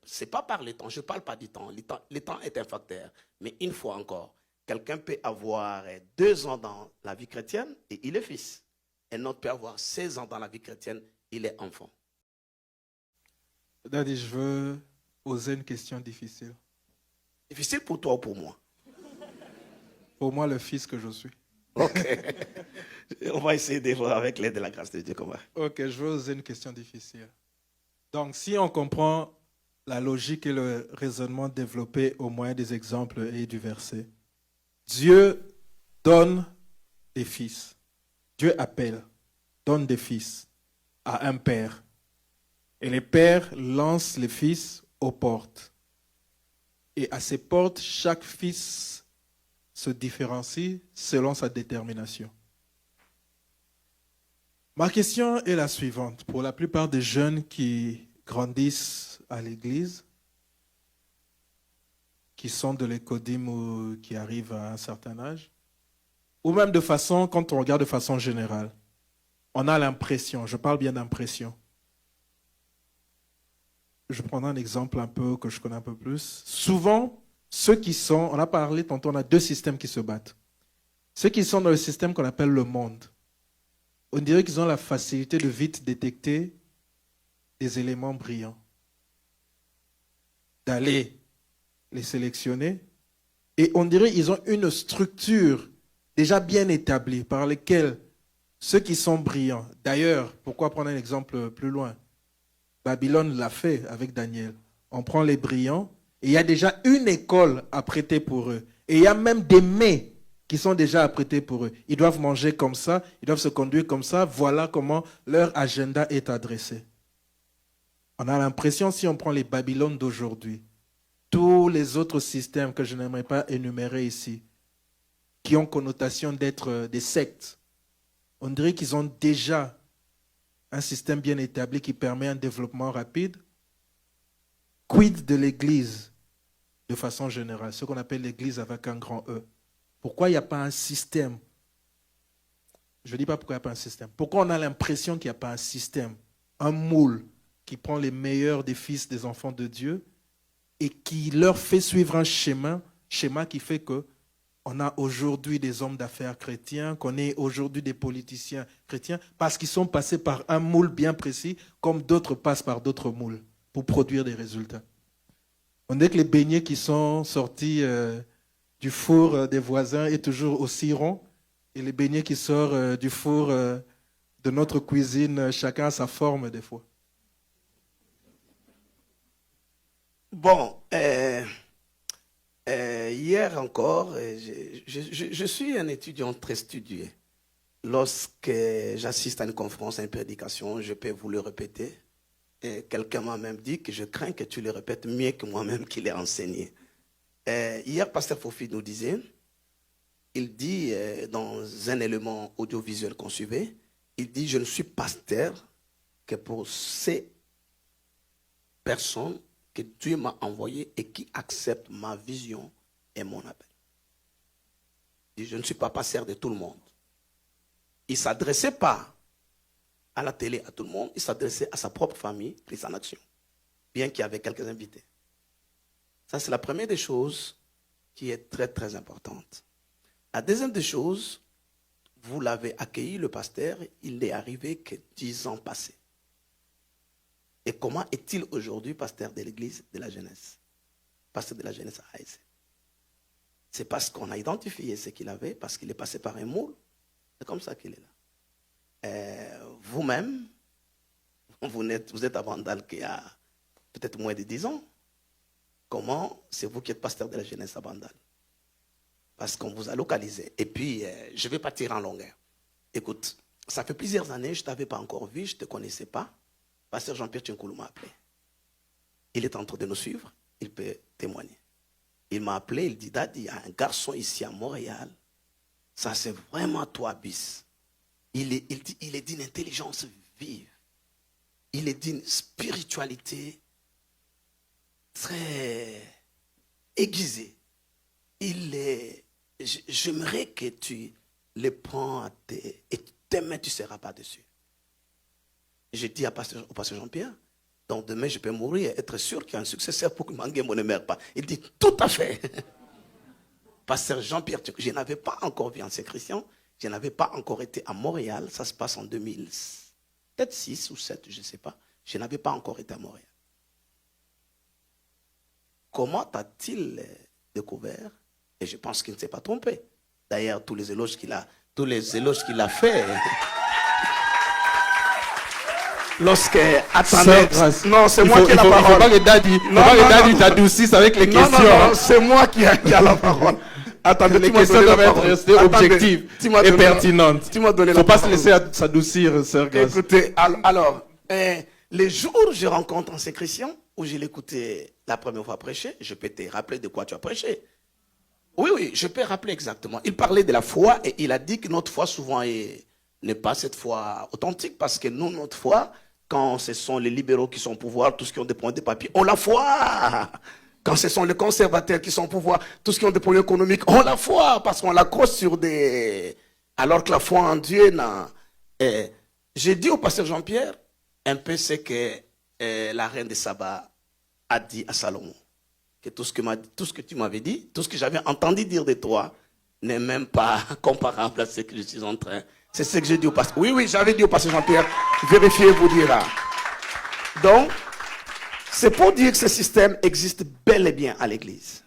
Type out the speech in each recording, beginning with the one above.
Ce n'est pas par le temps, je ne parle pas du temps. Le temps est un facteur. Mais une fois encore, quelqu'un peut avoir 2 ans dans la vie chrétienne et il est fils. Un autre peut avoir 16 ans dans la vie chrétienne, il est enfant. Daddy, je veux poser une question difficile. Difficile pour toi ou pour moi? Pour moi, le fils que je suis. Ok. On va essayer de voir avec l'aide de la grâce de Dieu comment. Ok, je veux poser une question difficile. Donc, si on comprend la logique et le raisonnement développé au moyen des exemples et du verset, Dieu donne des fils. Dieu appelle, donne des fils à un père. Et les pères lancent les fils aux portes. Et à ces portes, chaque fils se différencie selon sa détermination. Ma question est la suivante. Pour la plupart des jeunes qui grandissent à l'église, qui sont de l'écodim ou qui arrivent à un certain âge, ou même de façon, quand on regarde de façon générale, on a l'impression, je parle bien d'impression. Je prendrai un exemple un peu que je connais un peu plus. Souvent, ceux qui sont, on a parlé tantôt, on a 2 systèmes qui se battent. Ceux qui sont dans le système qu'on appelle le monde, on dirait qu'ils ont la facilité de vite détecter des éléments brillants, d'aller les sélectionner, et on dirait qu'ils ont une structure déjà bien établie par laquelle ceux qui sont brillants, d'ailleurs, pourquoi prendre un exemple plus loin? Babylone l'a fait avec Daniel. On prend les brillants et il y a déjà une école à prêter pour eux. Et il y a même des mets qui sont déjà apprêtés pour eux. Ils doivent manger comme ça, ils doivent se conduire comme ça. Voilà comment leur agenda est adressé. On a l'impression, si on prend les Babylones d'aujourd'hui, tous les autres systèmes que je n'aimerais pas énumérer ici, qui ont connotation d'être des sectes, on dirait qu'ils ont déjà un système bien établi qui permet un développement rapide. Quid de l'Église de façon générale, ce qu'on appelle l'Église avec un grand E? Pourquoi il n'y a pas un système? Je ne dis pas pourquoi il n'y a pas un système. Pourquoi on a l'impression qu'il n'y a pas un système, un moule qui prend les meilleurs des fils des enfants de Dieu et qui leur fait suivre un schéma qui fait que on a aujourd'hui des hommes d'affaires chrétiens, qu'on ait aujourd'hui des politiciens chrétiens, parce qu'ils sont passés par un moule bien précis, comme d'autres passent par d'autres moules, pour produire des résultats. On dit que les beignets qui sont sortis du four des voisins est toujours aussi rond, et les beignets qui sortent du four de notre cuisine, chacun a sa forme des fois. Bon, hier encore, je suis un étudiant très studieux. Lorsque j'assiste à une conférence, à une prédication, je peux vous le répéter. Et quelqu'un m'a même dit que je crains que tu le répètes mieux que moi-même qui l'ai enseigné. Hier, Pasteur Fofi nous disait, il dit dans un élément audiovisuel qu'on suivait, il dit, je ne suis pasteur que pour ces personnes que Dieu m'a envoyées et qui acceptent ma vision et mon appel. Il dit, je ne suis pas pasteur de tout le monde. Il ne s'adressait pas à la télé à tout le monde, il s'adressait à sa propre famille, Christ en action, bien qu'il y avait quelques invités. Ça, c'est la première des choses qui est très, très importante. La deuxième des choses, vous l'avez accueilli, le pasteur, il n'est arrivé que 10 ans passés. Et comment est-il aujourd'hui pasteur de l'église de la jeunesse? Pasteur de la jeunesse à AEC. C'est parce qu'on a identifié ce qu'il avait, parce qu'il est passé par un moule. C'est comme ça qu'il est là. Vous-même, vous êtes à Bandal qui a peut-être moins de 10 ans. Comment c'est vous qui êtes pasteur de la jeunesse à Bandal? Parce qu'on vous a localisé. Et puis, je vais partir en longueur. Écoute, ça fait plusieurs années, je ne t'avais pas encore vu, je ne te connaissais pas. Pasteur Jean-Pierre Tchenkoulou m'a appelé. Il est en train de nous suivre, il peut témoigner. Il m'a appelé, il dit, Dad, il y a un garçon ici à Montréal, ça c'est vraiment toi, bis. Il est d'une intelligence vive. Il est d'une spiritualité très aiguisée. J'aimerais que tu le prends et tes mains, tu ne seras pas dessus. J'ai dit au pasteur Jean-Pierre, Donc demain, je peux mourir et être sûr qu'il y a un successeur pour que Manguembo ne meure pas. Il dit, tout à fait. Pasteur Jean-Pierre, je n'avais pas encore vu Ancien Christian, je n'avais pas encore été à Montréal, ça se passe en 2006, peut-être 6 ou 7, je ne sais pas. Je n'avais pas encore été à Montréal. Comment t'a-t-il découvert? Et je pense qu'il ne s'est pas trompé. D'ailleurs, tous les éloges qu'il a fait. Lorsque attendez, non, c'est moi qui ai la parole. Il ne faut pas que Daddy t'adoucisse avec les questions. Non, c'est moi qui ai la parole. Attendez, les questions doivent être restées objectives et pertinentes. Il ne faut pas se laisser s'adoucir, sœur Grace. Écoutez, alors, les jours où je rencontre Ancien Christian, où je l'écoutais la première fois prêcher, je peux te rappeler de quoi tu as prêché. Oui, je peux rappeler exactement. Il parlait de la foi et il a dit que notre foi souvent n'est pas cette foi authentique parce que nous, notre foi, quand ce sont les libéraux qui sont au pouvoir, tous qui ont des points de papier, on la foi. Quand ce sont les conservateurs qui sont au pouvoir, tous qui ont des points économiques, on la foi parce qu'on la croise sur des... Alors que la foi en Dieu, j'ai dit au pasteur Jean-Pierre un peu ce que la reine de Saba a dit à Salomon. Que tout ce que tu m'avais dit, tout ce que j'avais entendu dire de toi, n'est même pas comparable à ce que je suis en train. C'est ce que j'ai dit au pasteur. Oui, j'avais dit au pasteur Jean-Pierre, vérifiez, vous dira. Donc, c'est pour dire que ce système existe bel et bien à l'église.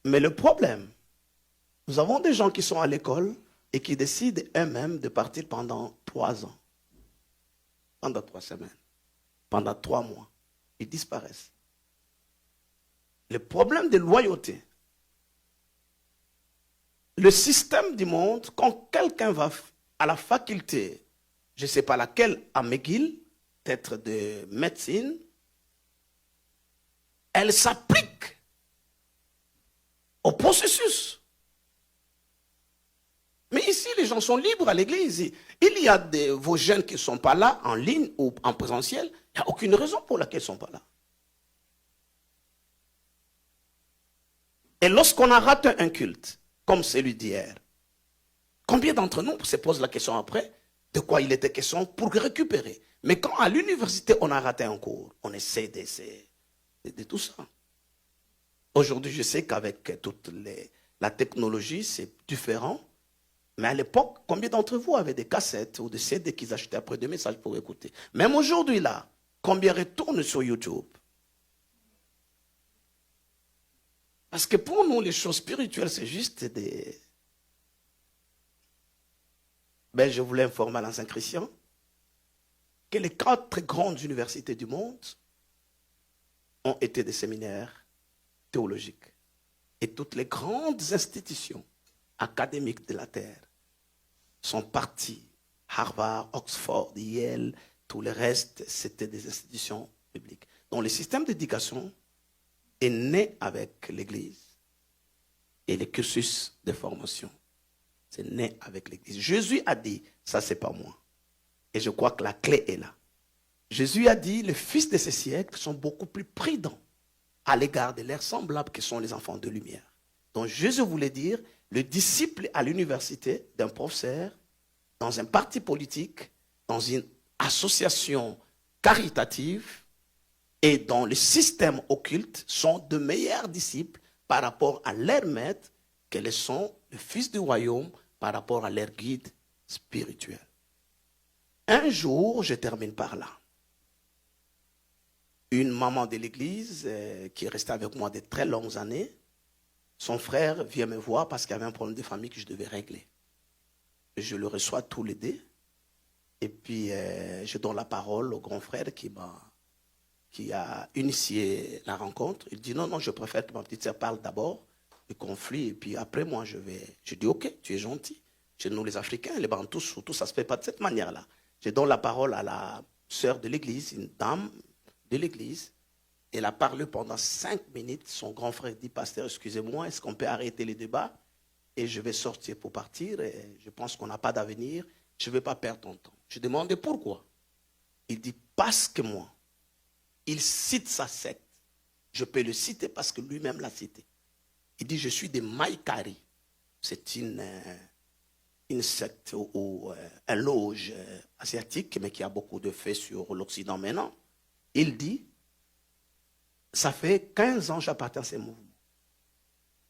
Mais le problème, nous avons des gens qui sont à l'école et qui décident eux-mêmes de partir pendant 3 ans, pendant 3 semaines, pendant 3 mois. Ils disparaissent. Le problème de loyauté, le système du monde, quand quelqu'un va à la faculté, je ne sais pas laquelle, à McGill, peut-être de médecine, elle s'applique au processus. Mais ici, les gens sont libres à l'église. Il y a vos jeunes qui ne sont pas là, en ligne ou en présentiel. Il n'y a aucune raison pour laquelle ils ne sont pas là. Et lorsqu'on a raté un culte, comme celui d'hier, combien d'entre nous se posent la question après de quoi il était question pour récupérer? Mais quand à l'université on a raté un cours, on essaie de tout ça. Aujourd'hui, je sais qu'avec toute la technologie, c'est différent. Mais à l'époque, combien d'entre vous avaient des cassettes ou des CD qu'ils achetaient après des messages pour écouter? Même aujourd'hui, là, combien retournent sur YouTube? Parce que pour nous, les choses spirituelles, c'est juste des... Ben, je voulais informer à l'Ancien Christian que les 4 grandes universités du monde ont été des séminaires théologiques. Et toutes les grandes institutions académiques de la Terre sont parties. Harvard, Oxford, Yale, tout le reste, c'était des institutions publiques. Donc le système d'éducation est né avec l'Église et les cursus de formation. C'est né avec l'Église. Jésus a dit, ça c'est pas moi. Et je crois que la clé est là. Jésus a dit, les fils de ce siècle sont beaucoup plus prudents à l'égard de leurs semblables que sont les enfants de lumière. Donc Jésus voulait dire, le disciple à l'université d'un professeur, dans un parti politique, dans une association caritative et dans le système occulte sont de meilleurs disciples par rapport à leur maître que sont le fils du royaume par rapport à leur guide spirituel. Un jour, je termine par là. Une maman de l'église qui est restée avec moi de très longues années, son frère vient me voir parce qu'il y avait un problème de famille que je devais régler. Je le reçois tous les deux. Et puis, je donne la parole au grand frère qui a initié la rencontre. Il dit, non, je préfère que ma petite sœur parle d'abord du conflit. Et puis après, moi, je dis, ok, tu es gentil. Chez nous, les Africains, les Bantous, surtout, ça ne se fait pas de cette manière-là. Je donne la parole à la sœur de l'église, une dame de l'église. Elle a parlé pendant 5 minutes. Son grand frère dit, pasteur, excusez-moi, est-ce qu'on peut arrêter les débats? Et je vais sortir pour partir. Et je pense qu'on n'a pas d'avenir. Je ne vais pas perdre ton temps. Je demandais pourquoi. Il dit, parce que moi, il cite sa secte. Je peux le citer parce que lui-même l'a cité. Il dit, je suis de Maïkari. C'est une une secte ou un loge asiatique, mais qui a beaucoup de faits sur l'Occident maintenant. Il dit, ça fait 15 ans que j'appartiens à ces mouvements.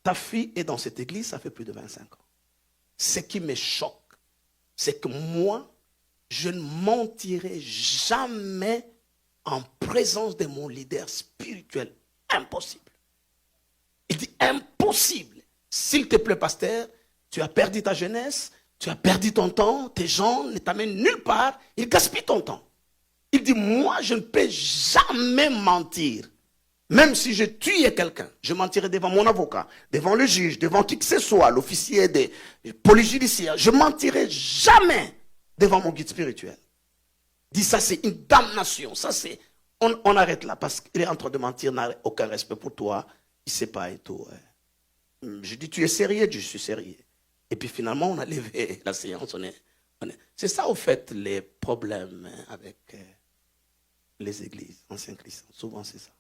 Ta fille est dans cette église, ça fait plus de 25 ans. Ce qui me choque, c'est que moi, je ne mentirai jamais en présence de mon leader spirituel. Impossible. Il dit impossible. S'il te plaît, pasteur, tu as perdu ta jeunesse, tu as perdu ton temps, tes gens ne t'amènent nulle part, ils gaspillent ton temps. Il dit, moi, je ne peux jamais mentir. Même si je tuais quelqu'un, je mentirais devant mon avocat, devant le juge, devant qui que ce soit, l'officier de police judiciaire. Je mentirai jamais devant mon guide spirituel. Il dit, ça c'est une damnation. Ça c'est, on arrête là parce qu'il est en train de mentir, n'a aucun respect pour toi. Il ne sait pas et tout. Je dis, tu es sérieux? Je suis sérieux. Et puis finalement, on a levé la séance. C'est ça, au fait, les problèmes avec les églises anciennes chrétiennes. Souvent, c'est ça.